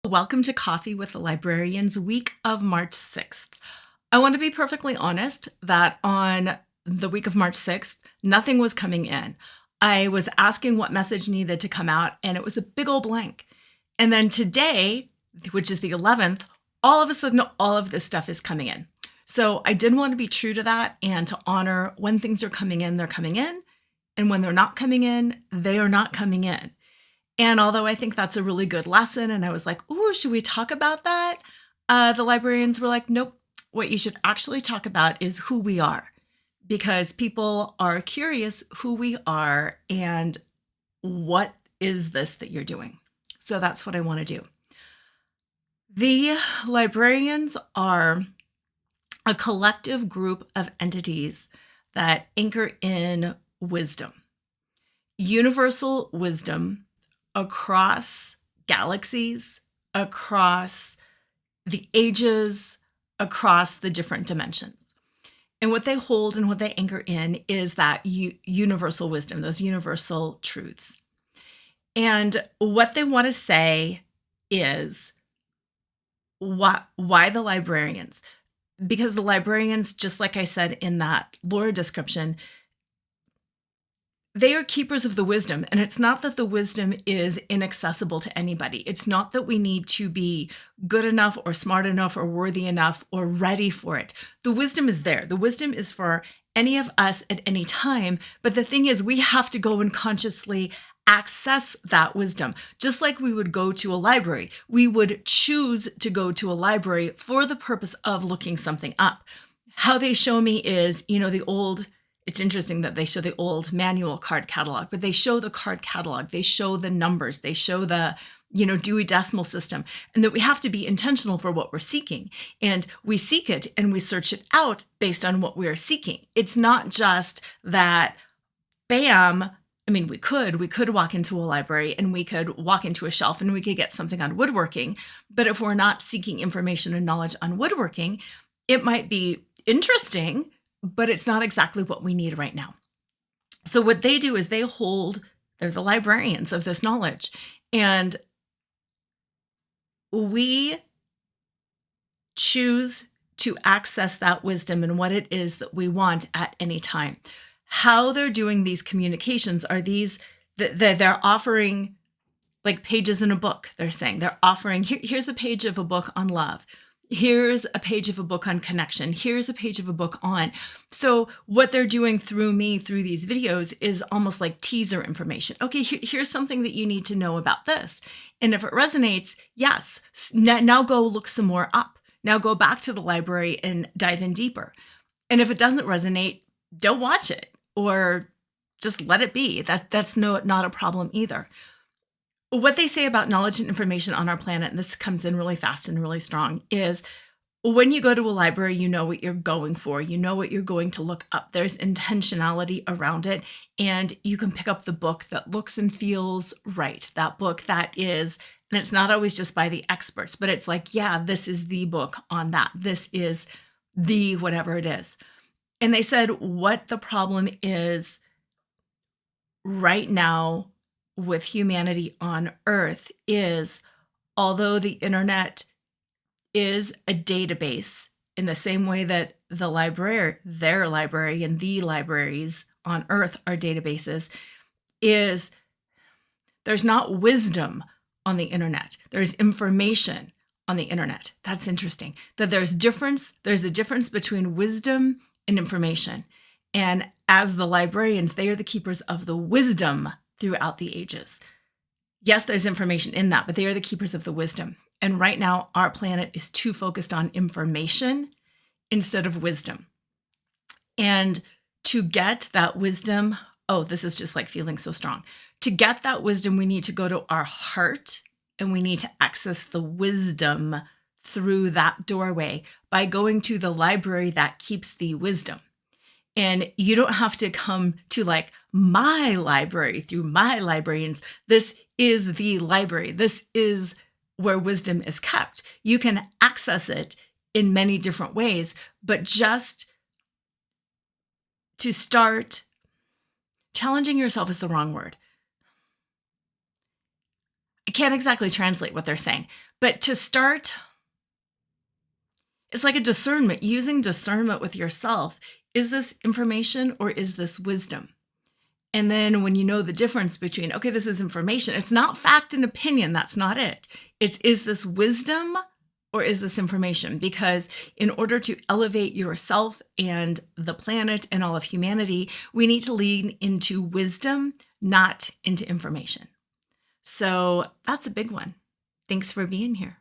Welcome to Coffee with the Librarians, week of March 6th. I want to be perfectly honest that on the week of March 6th, nothing was coming in. I was asking what message needed to come out, and it was a big old blank. And then today, which is the 11th, all of a sudden, all of this stuff is coming in. So I did want to be true to that and to honor when things are coming in, they're coming in. And when they're not coming in, they are not coming in. And although I think that's a really good lesson, and I was like, ooh, should we talk about that? The librarians were like, nope, what you should actually talk about is who we are, because people are curious who we are and what is this that you're doing. So that's what I want to do. The librarians are a collective group of entities that anchor in wisdom, universal wisdom across galaxies, across the ages, across the different dimensions. And what they hold and what they anchor in is that universal wisdom, those universal truths. And what they want to say is why the librarians? Because the librarians, just like I said in that Lora description, they are keepers of the wisdom. And it's not that the wisdom is inaccessible to anybody. It's not that we need to be good enough or smart enough or worthy enough or ready for it. The wisdom is there. The wisdom is for any of us at any time. But the thing is, we have to go and consciously access that wisdom. Just like we would go to a library, we would choose to go to a library for the purpose of looking something up. How they show me is, it's interesting that they show the old manual card catalog, but they show the card catalog, they show the numbers, they show the, Dewey Decimal System, and that we have to be intentional for what we're seeking. And we seek it and we search it out based on what we're seeking. It's not just that, bam, we could walk into a library and we could walk into a shelf and we could get something on woodworking. But if we're not seeking information and knowledge on woodworking, it might be interesting, but it's not exactly what we need right now. So what they do is they're the librarians of this knowledge. And we choose to access that wisdom and what it is that we want at any time. How they're doing these communications are they're offering like pages in a book. They're saying they're offering, here's a page of a book on love. Here's a page of a book on connection. Here's a page of a book on. So what they're doing through me, through these videos, is almost like teaser information. Okay, here's something that you need to know about this. And if it resonates, yes, now go look some more up. Now go back to the library and dive in deeper. And if it doesn't resonate, don't watch it or just let it be. That's not a problem either. What they say about knowledge and information on our planet, and this comes in really fast and really strong, is when you go to a library, you know what you're going for. You know what you're going to look up. There's intentionality around it, and you can pick up the book that looks and feels right. That book that is, and it's not always just by the experts, but it's like, yeah, this is the book on that. This is the whatever it is. And they said what the problem is right now with humanity on Earth is, although the internet is a database in the same way that their library and the libraries on Earth are databases, is there's not wisdom on the internet. There's information on the internet. That's interesting. That there's a difference between wisdom and information. And as the librarians, they are the keepers of the wisdom throughout the ages. Yes, there's information in that, but they are the keepers of the wisdom. And right now, our planet is too focused on information instead of wisdom. And to get that wisdom, this is just like feeling so strong. To get that wisdom, we need to go to our heart and we need to access the wisdom through that doorway by going to the library that keeps the wisdom. And you don't have to come to like my library through my librarians. This is the library. This is where wisdom is kept. You can access it in many different ways, but just to start, challenging yourself is the wrong word. can't exactly translate what they're saying, but to start, it's like a discernment, using discernment with yourself. Is this information or is this wisdom? And then when you know the difference between, okay, this is information, it's not fact and opinion, that's not it. It's, is this wisdom or is this information? Because in order to elevate yourself and the planet and all of humanity, we need to lean into wisdom, not into information. So that's a big one. Thanks for being here.